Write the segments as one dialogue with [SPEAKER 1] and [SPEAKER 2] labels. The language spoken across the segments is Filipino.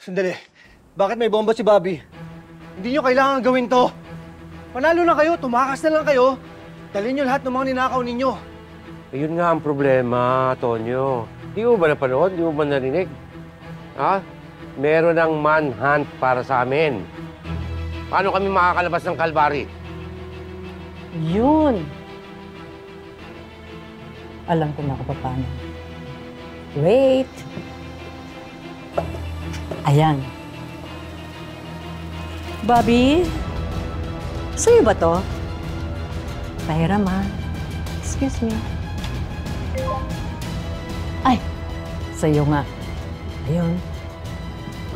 [SPEAKER 1] Sandali. Bakit may bomba si Bobby? Hindi nyo kailangan gawin to. Panalo na kayo, tumakas na lang kayo. Dalhin nyo lahat ng mga ninakaw ninyo.
[SPEAKER 2] Ayun nga ang problema, Tonyo. Di mo ba napanood? Di mo ba narinig? Ha? Meron ng manhunt para sa amin. Paano kami makakalabas ng Calvary?
[SPEAKER 3] Yun. Alam ko na kung paano. Wait. Ayan. Bobby? Sa'yo ba to? Pahiram ha. Excuse me. Ay! Sa'yo nga. Ayun.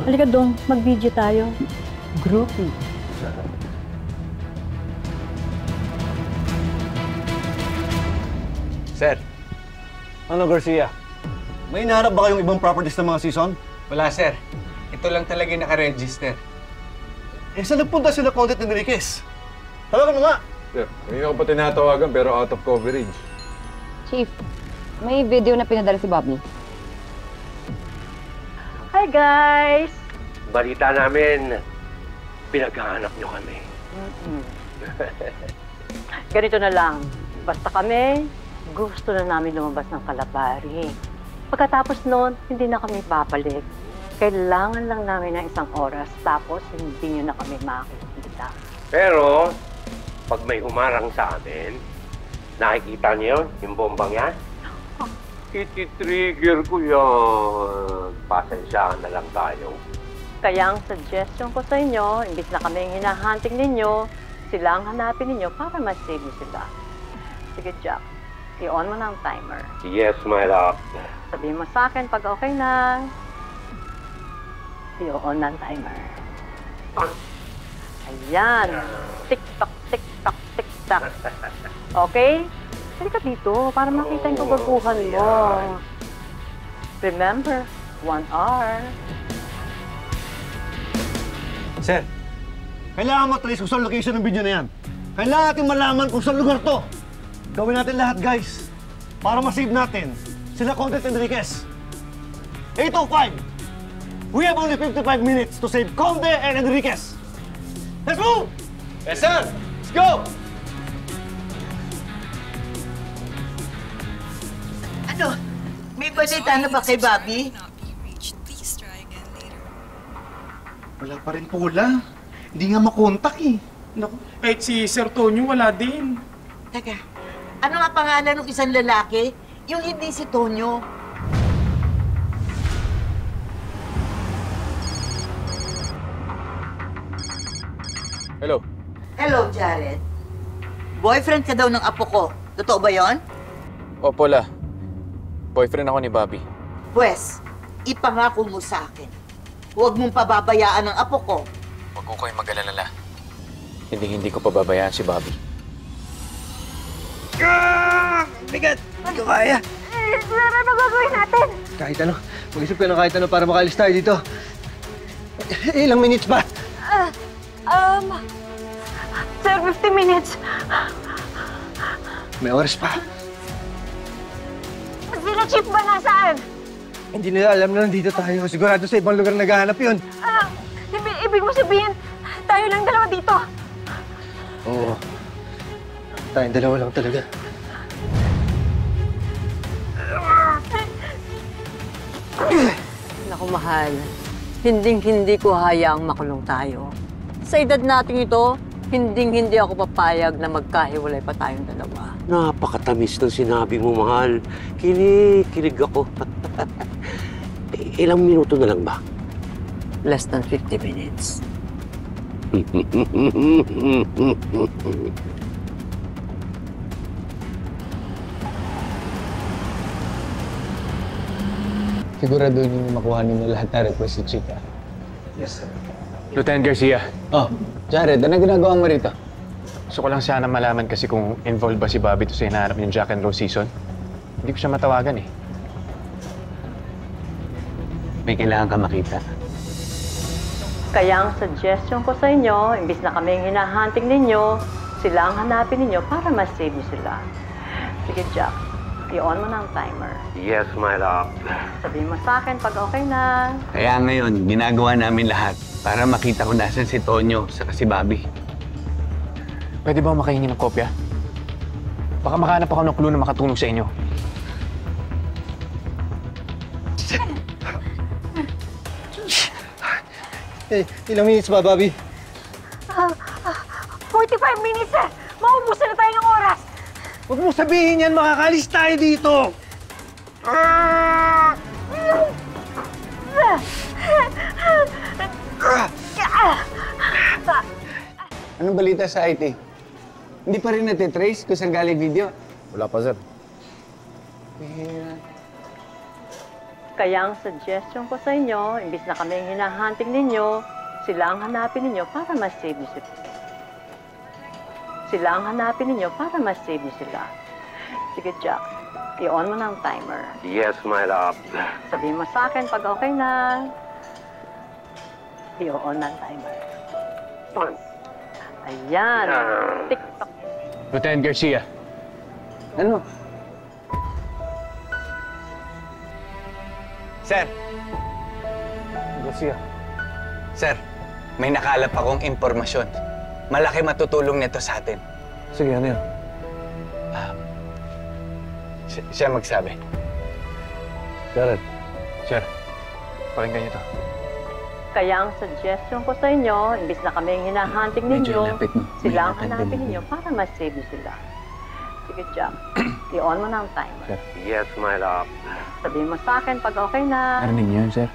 [SPEAKER 3] Halika dong, mag-video tayo. Groupie.
[SPEAKER 4] Sir.
[SPEAKER 1] Ano, Garcia? May hinahanap ba kayong ibang properties ng mga season?
[SPEAKER 4] Wala, sir. Ito lang talaga yung naka-register.
[SPEAKER 1] Eh, saan nagpunta sila Content Enriquez? Tawagan mo nga!
[SPEAKER 5] Sir, hindi ko pa tinatawagan pero out of coverage.
[SPEAKER 6] Chief, may video na pinadala si Bobby.
[SPEAKER 3] Hi, guys!
[SPEAKER 2] Balita namin, pinaghahanap nyo kami.
[SPEAKER 3] Ganito na lang. Basta kami, gusto na namin lumabas ng Calvary. Pagkatapos noon, hindi na kami babalik. Kailangan lang namin ng isang oras, tapos hindi nyo na kami makikita.
[SPEAKER 2] Pero, pag may humarang sa amin, nakikita niyo yung bombang yan? Iti-trigger ko yan. Pasensyahan na lang tayo.
[SPEAKER 3] Kaya ang suggestion ko sa inyo, imbis na kami yung hinahunting ninyo, sila ang hanapin ninyo para ma-save nyo sila. Sige, Jack. I-on mo na ang timer.
[SPEAKER 2] Yes, my love.
[SPEAKER 3] Sabihin mo sa akin pag okay na. I-on na ang timer. Ayan. Tik-tak, tik-tak, tik-tak. Okay? Halika dito para makita yung kabaguhan mo. Remember, 1 hour.
[SPEAKER 1] Sir, kailangan matrace kung saan location ng video na yan. Kailangan natin malaman kung saan lugar to. Gawin natin lahat, guys. Para ma-save natin sila Content Enriquez. 8:05. We have only 55 minutes to save Conde and Enriquez. Let's move!
[SPEAKER 4] Yes, sir! Let's go!
[SPEAKER 7] Ano? May balita na ba kay Bobby?
[SPEAKER 8] Wala pa rin pula. Hindi nga makontak eh.
[SPEAKER 9] Naku, kahit si Sir Tonyo, wala din.
[SPEAKER 7] Teka, ano nga pangalan ng isang lalaki? Yung hindi si Tonyo.
[SPEAKER 5] Hello?
[SPEAKER 7] Hello, Jared. Boyfriend ka daw ng apo ko. Totoo ba yon?
[SPEAKER 5] Opo, La. Boyfriend ako ni Bobby.
[SPEAKER 7] Pwes, ipangako mo sa akin. Huwag mong pababayaan ang apo ko.
[SPEAKER 5] Huwag ko kayong mag-alala, La. Hindi ko pababayaan si Bobby.
[SPEAKER 1] Bigat! Hindi ko kaya.
[SPEAKER 3] Ano gagawin natin?
[SPEAKER 1] Kahit ano. Mag-isip ka na kahit ano para makaalis tayo dito. Ilang minutes ba?
[SPEAKER 3] Sir, 50 minutes.
[SPEAKER 1] May oras pa.
[SPEAKER 3] Sila Chief ba nasaan?
[SPEAKER 1] Hindi nila alam na nandito tayo. Sigurado sa ibang lugar naghahanap yun.
[SPEAKER 3] Ibig mo sabihin, tayo lang dalawa dito.
[SPEAKER 1] Oo. Tayong dalawa lang talaga.
[SPEAKER 3] Naku, mahal. Hinding-hindi ko hayaang makulong tayo. Sa edad natin ito, hinding-hindi ako papayag na magkahiwalay pa tayong dalawa.
[SPEAKER 2] Napakatamis ng sinabi mo, mahal. Kilig ako. Ilang minuto na lang ba?
[SPEAKER 3] Less than 50 minutes.
[SPEAKER 10] Sigurado niyo makuha ninyo lahat na request si Chica.
[SPEAKER 1] Yes, sir.
[SPEAKER 5] Lieutenant Garcia,
[SPEAKER 10] Oh, Jared, ano ginagawa mo rito?
[SPEAKER 5] gusto ko lang sana malaman kasi kung involved ba si Bobby to sa hinahanap niyang Jack and Rose season. Hindi ko siya matawagan eh.
[SPEAKER 10] May kailangan ka makita.
[SPEAKER 3] Kaya ang suggestion ko sa inyo, imbis na kami yung hinahunting ninyo, sila ang hanapin ninyo para ma-save niyo sila. Sige, Jack. I-on mo na ang timer.
[SPEAKER 2] Yes, my love.
[SPEAKER 3] Sabihin mo sa akin pag okay na.
[SPEAKER 11] Kaya ngayon, ginagawa namin lahat para makita ko nasan si Tonyo sa si Bobby.
[SPEAKER 5] Pwede ba makahingi ng kopya? Baka makahanap ako ng clue na makatulong sa inyo.
[SPEAKER 1] Eh, ilang minutes ba, Bobby?
[SPEAKER 3] 45 minutes, sir! Maubusan na tayo ng oras!
[SPEAKER 1] Huwag mo sabihin yan, makakalis tayo dito!
[SPEAKER 11] Anong balita sa IT? Hindi pa rin natitrace kung saan galing video.
[SPEAKER 1] Wala pa, sir.
[SPEAKER 3] Kaya ang suggestion ko sa inyo, imbis na kami ang hinahunting ninyo, sila ang hanapin ninyo para ma-save niyo sila. Sila ang hanapin ninyo para ma-save niyo sila. Sige, Jack. I-on mo na ang timer.
[SPEAKER 2] Yes, my love.
[SPEAKER 3] Sabihin mo sa akin pag okay na. I-on na ang timer. Ayan. TikTok.
[SPEAKER 5] Lieutenant Garcia.
[SPEAKER 11] Ano? Sir.
[SPEAKER 1] Garcia.
[SPEAKER 11] Sir, may nakalap akong impormasyon. Malaki matutulong nito sa atin.
[SPEAKER 1] Sige, ano yan?
[SPEAKER 11] Siya magsabi.
[SPEAKER 1] Jared.
[SPEAKER 5] Sir, pakinggan niyo to.
[SPEAKER 3] Kaya ang suggestion ko sa inyo, imbis na kami ang hinahunting
[SPEAKER 11] Medyo
[SPEAKER 3] ninyo,
[SPEAKER 11] lapit mo.
[SPEAKER 3] sila ang
[SPEAKER 11] May
[SPEAKER 3] hanapin
[SPEAKER 11] natin
[SPEAKER 3] ninyo para ma-save niyo sila. Sige, Jack. I-on mo na ang timer.
[SPEAKER 2] Yes, my love.
[SPEAKER 3] Sabihin mo sa akin pag okay na.
[SPEAKER 5] Narinig niyo yun, sir?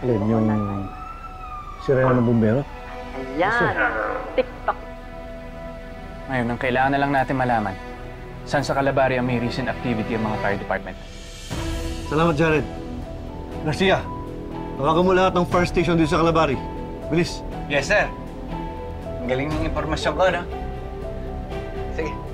[SPEAKER 1] Alin, yung sirena ng bumbero?
[SPEAKER 3] Ayan. TikTok.
[SPEAKER 5] Ngayon, ang kailangan na lang natin malaman, saan sa Calabari ang may recent activity ang mga fire department?
[SPEAKER 1] Salamat, Jared. Garcia, tawagan mo lahat ng fire station dito sa Calabari. Bilis.
[SPEAKER 11] Yes, sir. Ang galing ng impormasyon ko, no? Sige.